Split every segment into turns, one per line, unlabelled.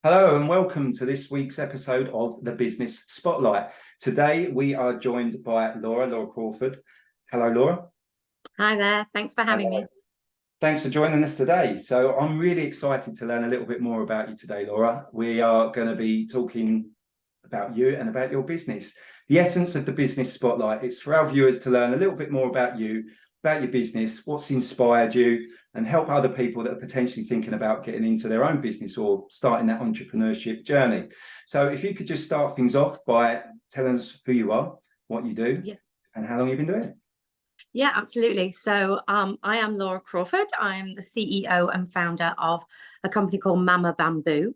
Hello and welcome to this week's episode of the Business Spotlight. Today we are joined by Laura Crawford. Hello, Laura.
Hi there. Thanks for having me.
Thanks for joining us today. So I'm really excited to learn a little bit more about you today, Laura. We are going to be talking about you and about your business. The essence of the Business Spotlight is for our viewers to learn a little bit more about you, about your business, what's inspired you, and help other people that are potentially thinking about getting into their own business or starting that entrepreneurship journey. So if you could just start things off by telling us who you are, what you do, and how long you've been doing it.
Yeah, absolutely. So I am Laura Crawford. I am the CEO and founder of a company called Mama Bamboo.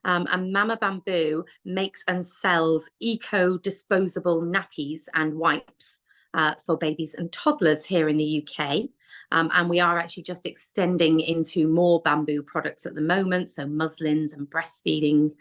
And Mama Bamboo makes and sells disposable nappies and wipes for babies and toddlers here in the UK. And we are actually just extending into more bamboo products at the moment. So muslins and breastfeeding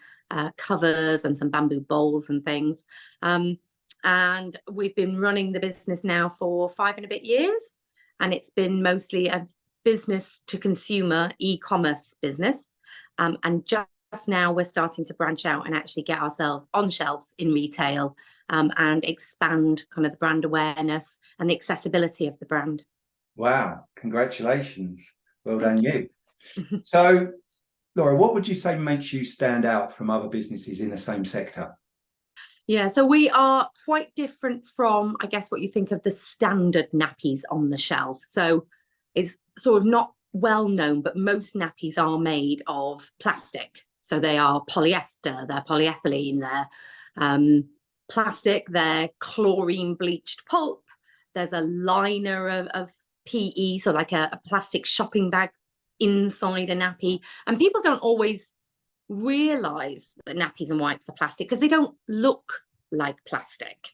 covers and some bamboo bowls and things. And we've been running the business now for 5 and a bit years. And it's been mostly a business to consumer e-commerce business. And just now we're starting to branch out and actually get ourselves on shelves in retail and expand kind of the brand awareness and the accessibility of the brand.
Wow, congratulations. Well done,
Thank
you. So, Laura, what would you say makes you stand out from other businesses in the same sector?
Yeah, so we are quite different from, I guess, what you think of the standard nappies on the shelf. So it's sort of not well known, but most nappies are made of plastic. So they are polyester, they're polyethylene, they're plastic, they're chlorine bleached pulp. There's a liner of PE, so like a plastic shopping bag inside a nappy. And people don't always realize that nappies and wipes are plastic because they don't look like plastic.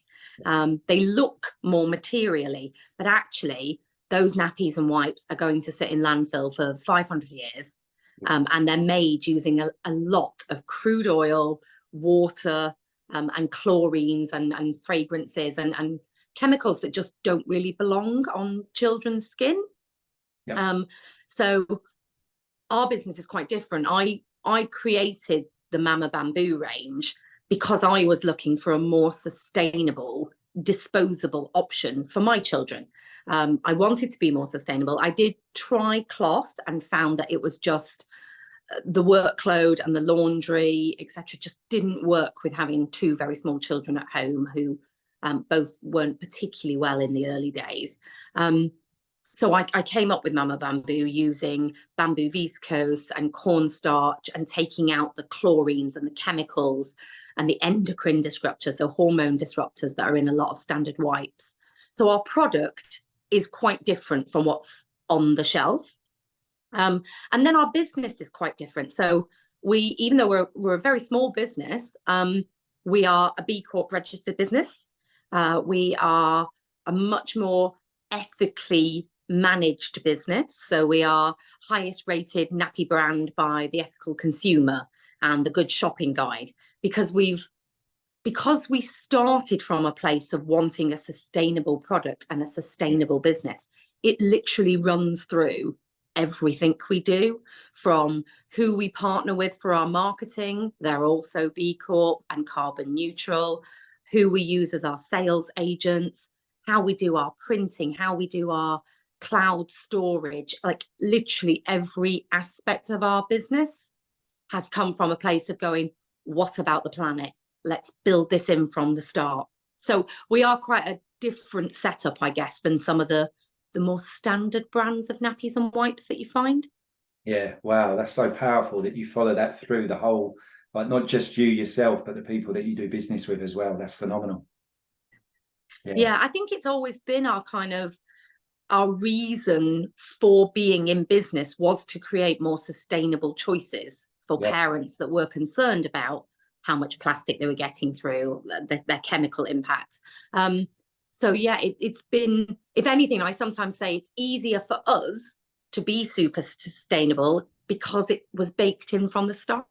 They look more materially, but actually those nappies and wipes are going to sit in landfill for 500 years. And they're made using a lot of crude oil, water, and chlorines and fragrances and chemicals that just don't really belong on children's skin. So our business is quite different. I created the Mama Bamboo range because I was looking for a more sustainable, disposable option for my children. I wanted to be more sustainable. I did try cloth and found that it was just the workload and the laundry, etc., just didn't work with having 2 very small children at home who both weren't particularly well in the early days. So I came up with Mama Bamboo using bamboo viscose and cornstarch and taking out the chlorines and the chemicals and the endocrine disruptors, so hormone disruptors that are in a lot of standard wipes. So our product is quite different from what's on the shelf. And then our business is quite different. So even though we're a very small business, we are a B Corp registered business. We are a much more ethically managed business. So we are highest rated nappy brand by the Ethical Consumer and the Good Shopping Guide, because we started from a place of wanting a sustainable product and a sustainable business. It literally runs through everything we do, from who we partner with for our marketing. They're also B Corp and carbon neutral, who we use as our sales agents, how we do our printing, how we do our cloud storage. Like literally every aspect of our business has come from a place of going, what about the planet? Let's build this in from the start. So we are quite a different setup, I guess, than some of the more standard brands of nappies and wipes that you find.
Yeah, wow, that's so powerful that you follow that through the whole, like not just you yourself, but the people that you do business with as well. That's phenomenal.
Yeah, I think it's always been our reason for being in business was to create more sustainable choices for parents that were concerned about how much plastic they were getting through, their chemical impact. So yeah, it's been, if anything, I sometimes say it's easier for us to be super sustainable because it was baked in from the start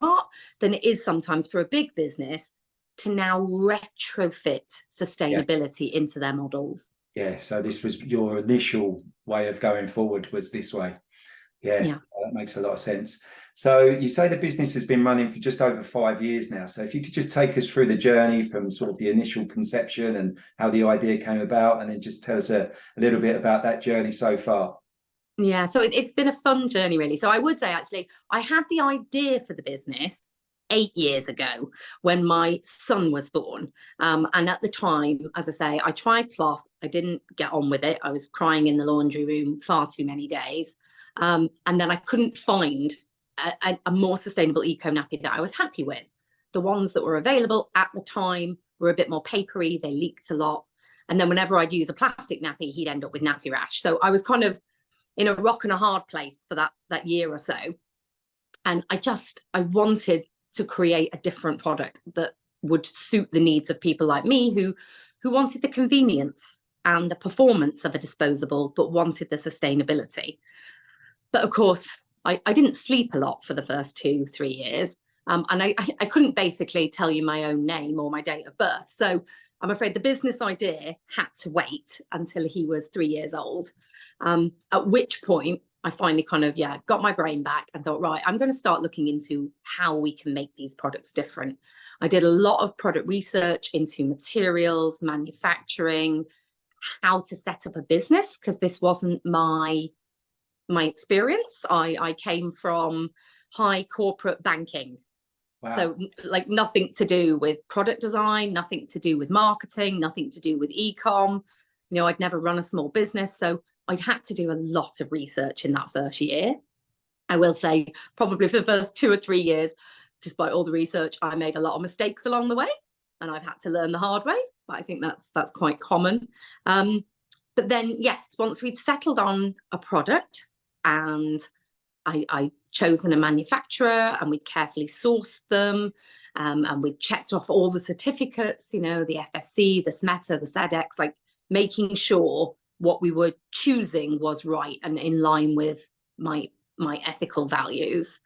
than it is sometimes for a big business to now retrofit sustainability into their models.
Yeah, so this was your initial way of going forward, was this way. Yeah, that makes a lot of sense. So you say the business has been running for just over 5 years now. So if you could just take us through the journey from sort of the initial conception and how the idea came about, and then just tell us a little bit about that journey so far.
Yeah, so it's been a fun journey, really. So I would say, actually, I had the idea for the business 8 years ago when my son was born. And at the time, as I say, I tried cloth. I didn't get on with it. I was crying in the laundry room far too many days. And then I couldn't find a more sustainable eco nappy that I was happy with. The ones that were available at the time were a bit more papery. They leaked a lot. And then whenever I'd use a plastic nappy, he'd end up with nappy rash. So I was kind of in a rock and a hard place for that year or so. And I wanted to create a different product that would suit the needs of people like me who wanted the convenience and the performance of a disposable, but wanted the sustainability. But of course, I didn't sleep a lot for the first 2-3 years. And I couldn't basically tell you my own name or my date of birth. So I'm afraid the business idea had to wait until he was 3 years old, at which point I finally kind of, got my brain back and thought, right, I'm going to start looking into how we can make these products different. I did a lot of product research into materials, manufacturing, how to set up a business, because this wasn't my experience. I came from high corporate banking. Wow. So like nothing to do with product design, nothing to do with marketing, nothing to do with e-com. You know, I'd never run a small business. So I'd had to do a lot of research in that first year. I will say probably for the first 2 or 3 years, despite all the research, I made a lot of mistakes along the way, and I've had to learn the hard way. But I think that's quite common. But then, yes, once we'd settled on a product and I chosen a manufacturer and we'd carefully sourced them, and we'd checked off all the certificates, you know, the FSC, the SMETA, the SEDEX, like making sure what we were choosing was right and in line with my ethical values.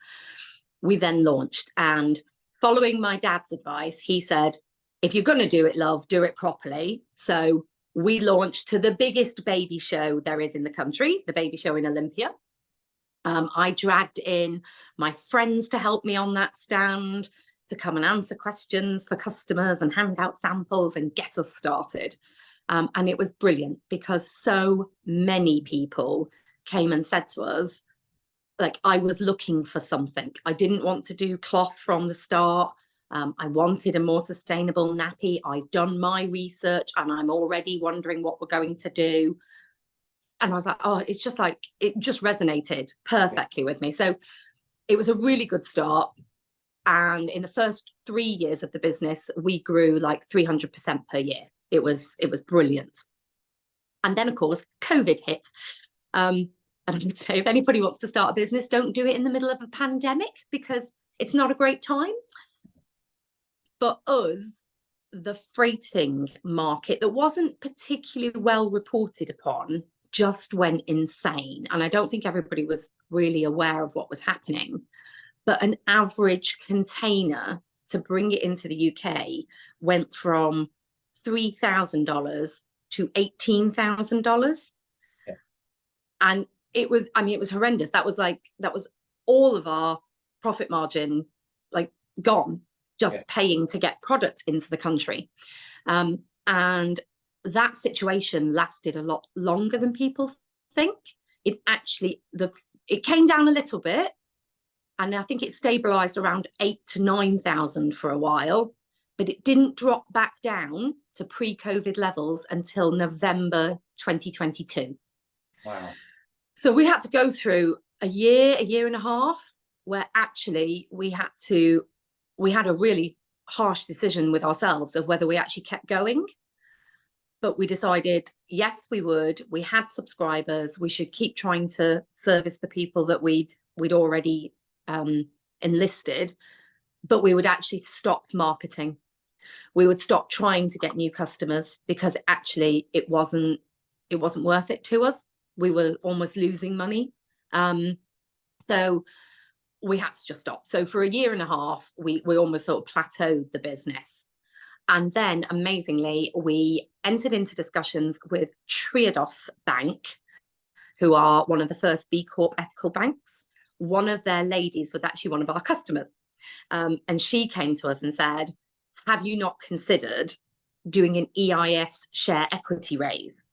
We then launched, and following my dad's advice, he said, if you're going to do it, love, do it properly. So we launched to the biggest baby show there is in the country, the baby show in Olympia. I dragged in my friends to help me on that stand, to come and answer questions for customers and hand out samples and get us started. And it was brilliant because so many people came and said to us, like, I was looking for something. I didn't want to do cloth from the start. I wanted a more sustainable nappy. I've done my research and I'm already wondering what we're going to do. And I was like, oh, it's just like, it just resonated perfectly with me. So it was a really good start. And in the first 3 years of the business, we grew like 300% per year. It was brilliant. And then, of course, COVID hit. And I would say, if anybody wants to start a business, don't do it in the middle of a pandemic because it's not a great time. For us, the freighting market that wasn't particularly well reported upon just went insane. And I don't think everybody was really aware of what was happening. But an average container to bring it into the UK went from $3,000 to $18,000. Yeah. And it was horrendous. That was all of our profit margin, like, gone, just paying to get products into the country. And that situation lasted a lot longer than people think. It came down a little bit, and I think it stabilized around 8,000 to 9,000 for a while, but it didn't drop back down to pre-COVID levels until November 2022.
Wow.
So we had to go through a year and a half where actually we had a really harsh decision with ourselves of whether we actually kept going. But we decided, yes, we would. We had subscribers. We should keep trying to service the people that we'd already enlisted, but we would actually stop marketing. We would stop trying to get new customers because actually it wasn't worth it to us. We were almost losing money. So we had to just stop. So for a year and a half, we almost sort of plateaued the business. And then, amazingly, we entered into discussions with Triodos Bank, who are one of the first B Corp ethical banks. one of their ladies was actually one of our customers. And she came to us and said, have you not considered doing an EIS share equity raise?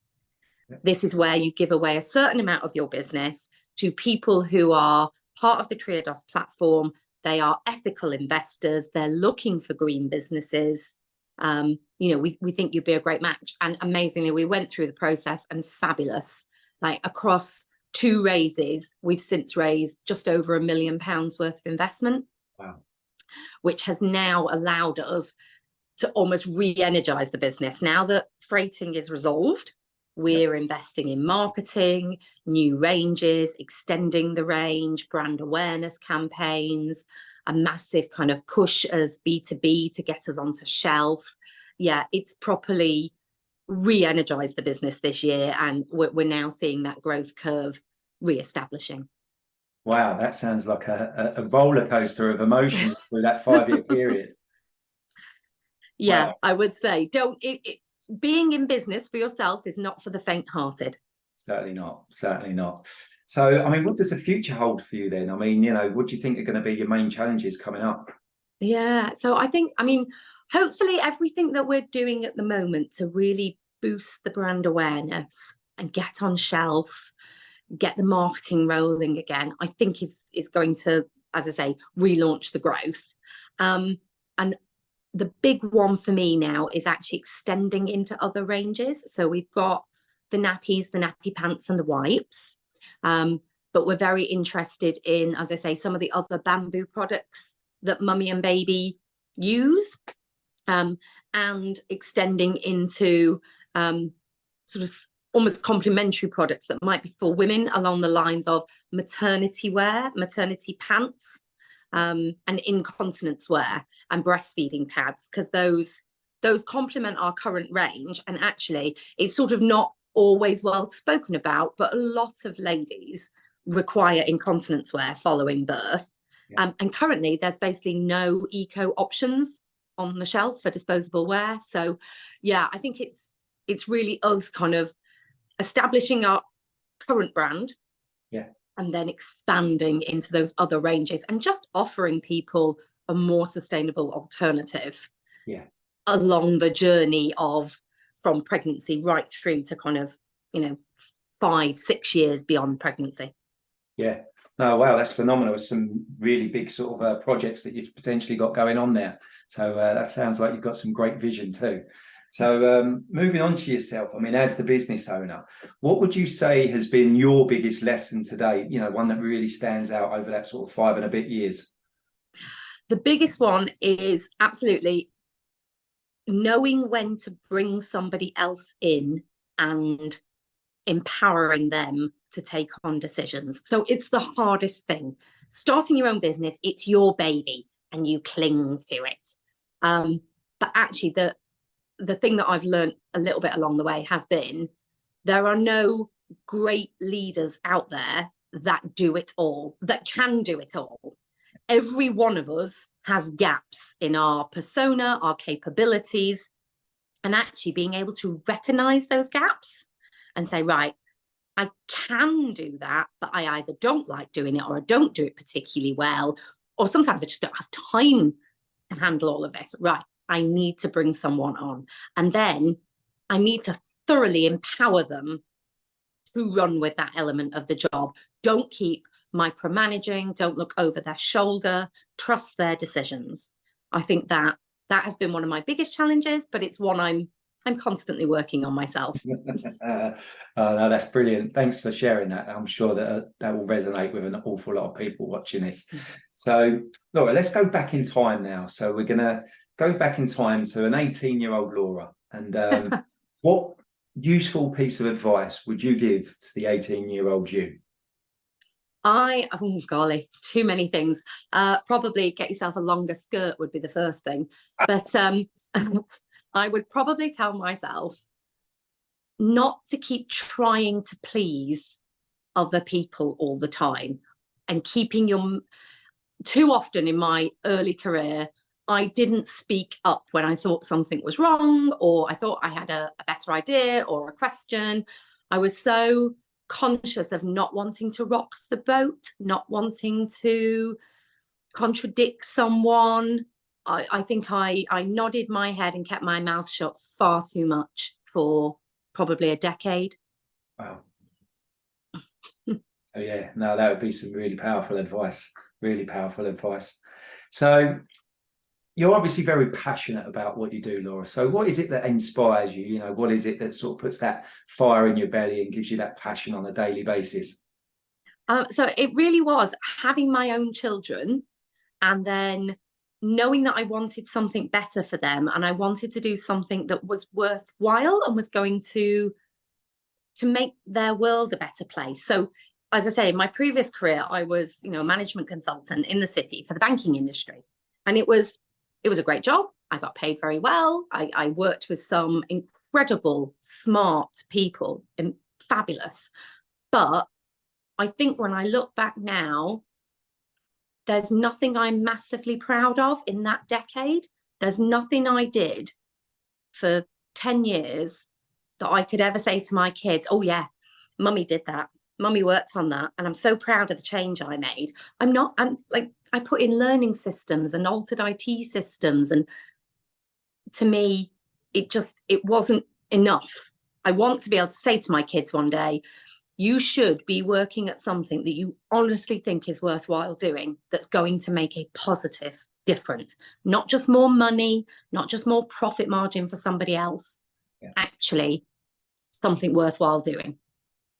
This is where you give away a certain amount of your business to people who are part of the Triodos platform. They are ethical investors. They're looking for green businesses. We think you'd be a great match. And amazingly, we went through the process and fabulous. Like across 2 raises, we've since raised just over £1 million worth of investment.
Wow.
Which has now allowed us to almost re-energize the business. Now that freighting is resolved, we're investing in marketing, new ranges, extending the range, brand awareness campaigns, a massive kind of push as B2B to get us onto shelf. Yeah, it's properly re-energized the business this year, and we're now seeing that growth curve re-establishing.
Wow, that sounds like a roller coaster of emotions through that 5-year period.
Yeah,
wow.
I would say being in business for yourself is not for the faint-hearted.
Certainly not. Certainly not. So, I mean, what does the future hold for you then? I mean, what do you think are going to be your main challenges coming up?
Yeah, so hopefully everything that we're doing at the moment to really boost the brand awareness and get on shelf, get the marketing rolling again, I think is going to, as I say, relaunch the growth. And the big one for me now is actually extending into other ranges. So we've got the nappies, the nappy pants and the wipes. But we're very interested in, as I say, some of the other bamboo products that mummy and baby use, and extending into sort of almost complementary products that might be for women along the lines of maternity wear, maternity pants, and incontinence wear and breastfeeding pads, because those complement our current range. And actually it's sort of not always well spoken about, but a lot of ladies require incontinence wear following birth. And currently there's basically no eco options on the shelf for disposable wear. So yeah, I think it's really us kind of establishing our current brand, and then expanding into those other ranges and just offering people a more sustainable alternative along the journey from pregnancy right through to kind of 5-6 years beyond pregnancy.
Yeah. Oh, wow, that's phenomenal. There's some really big sort of projects that you've potentially got going on there. So that sounds like you've got some great vision too. So moving on to yourself, I mean, as the business owner, what would you say has been your biggest lesson today? One that really stands out over that sort of 5 and a bit years.
The biggest one is absolutely knowing when to bring somebody else in and empowering them to take on decisions. So it's the hardest thing. Starting your own business, it's your baby and you cling to it. But actually the thing that I've learned a little bit along the way has been there are no great leaders out there that do it all, that can do it all. Every one of us has gaps in our persona, our capabilities, and actually being able to recognize those gaps and say, right, I can do that, but I either don't like doing it or I don't do it particularly well, or sometimes I just don't have time to handle all of this. Right, I need to bring someone on, and then I need to thoroughly empower them to run with that element of the job. Don't keep micromanaging, don't look over their shoulder, trust their decisions. I think that has been one of my biggest challenges, but it's one I'm constantly working on myself.
No, that's brilliant. Thanks for sharing that. I'm sure that will resonate with an awful lot of people watching this. So, Laura, let's go back in time now. So we're going to go back in time to an 18-year-old Laura. And what useful piece of advice would you give to the 18-year-old you?
Oh golly, too many things. Probably get yourself a longer skirt would be the first thing. But I would probably tell myself not to keep trying to please other people all the time, and keeping too often in my early career, I didn't speak up when I thought something was wrong, or I thought I had a better idea or a question. I was so conscious of not wanting to rock the boat, not wanting to contradict someone. I think I nodded my head and kept my mouth shut far too much for probably a decade.
Wow. So yeah, no, that would be some really powerful advice. Really powerful advice. So you're obviously very passionate about what you do, Laura. So what is it that inspires you? You know, what is it that sort of puts that fire in your belly and gives you that passion on a daily basis?
So it really was having my own children and then knowing that I wanted something better for them, and I wanted to do something that was worthwhile and was going to make their world a better place. So as I say, in my previous career, I was, a management consultant in the city for the banking industry. And it was a great job. I got paid very well. I worked with some incredible, smart people and fabulous. But I think when I look back now, there's nothing I'm massively proud of in that decade. There's nothing I did for 10 years that I could ever say to my kids, oh yeah, mummy did that. Mummy worked on that. And I'm so proud of the change I made. I put in learning systems and altered IT systems. And to me, it wasn't enough. I want to be able to say to my kids one day, you should be working at something that you honestly think is worthwhile doing, that's going to make a positive difference. Not just more money, not just more profit margin for somebody else, actually something worthwhile doing.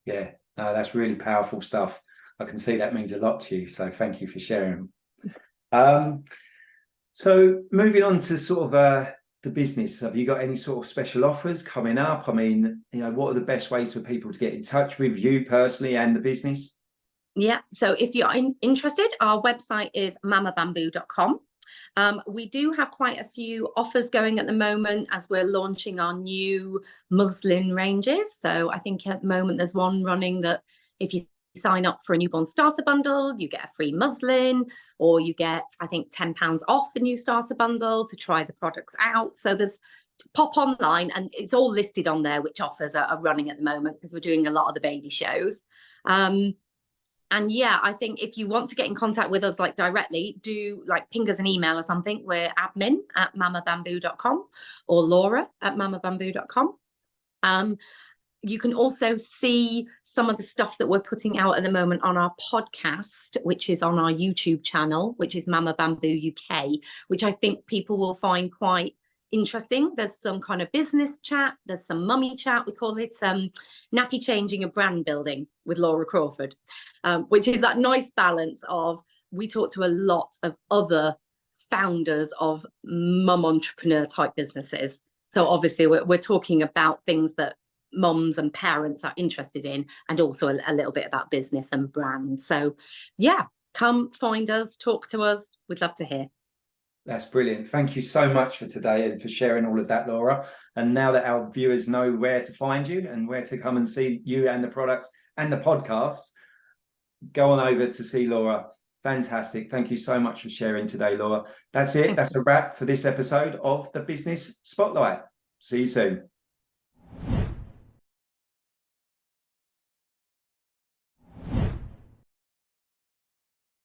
Yeah, no, that's really powerful stuff. I can see that means a lot to you. So thank you for sharing. So moving on to sort of the business, have you got any sort of special offers coming up? I mean, what are the best ways for people to get in touch with you personally and the business?
Yeah, so if you're interested, our website is mammabamboo.com. We do have quite a few offers going at the moment as we're launching our new muslin ranges. So I think at the moment there's one running that if you sign up for a newborn starter bundle, you get a free muslin, or you get, I think, £10 off a new starter bundle to try the products out. So there's pop online and it's all listed on there which offers are running at the moment, because we're doing a lot of the baby shows. And yeah, I think if you want to get in contact with us directly, do ping us an email or something. We're admin@mammabamboo.com or laura@mammabamboo.com. You can also see some of the stuff that we're putting out at the moment on our podcast, which is on our YouTube channel, which is Mama Bamboo UK, which I think people will find quite interesting. There's some kind of business chat, there's some mummy chat, we call it nappy changing and brand building with Laura Crawford, which is that nice balance of, we talk to a lot of other founders of mum entrepreneur type businesses. So obviously we're talking about things that mums and parents are interested in, and also a little bit about business and brand. So yeah, come find us, talk to us, we'd love to hear.
That's brilliant. Thank you so much for today and for sharing all of that, Laura. And now that our viewers know where to find you and where to come and see you and the products and the podcasts, go on over to see Laura. Fantastic. Thank you so much for sharing today, Laura. That's it. That's a wrap for this episode of the Business Spotlight. See you soon.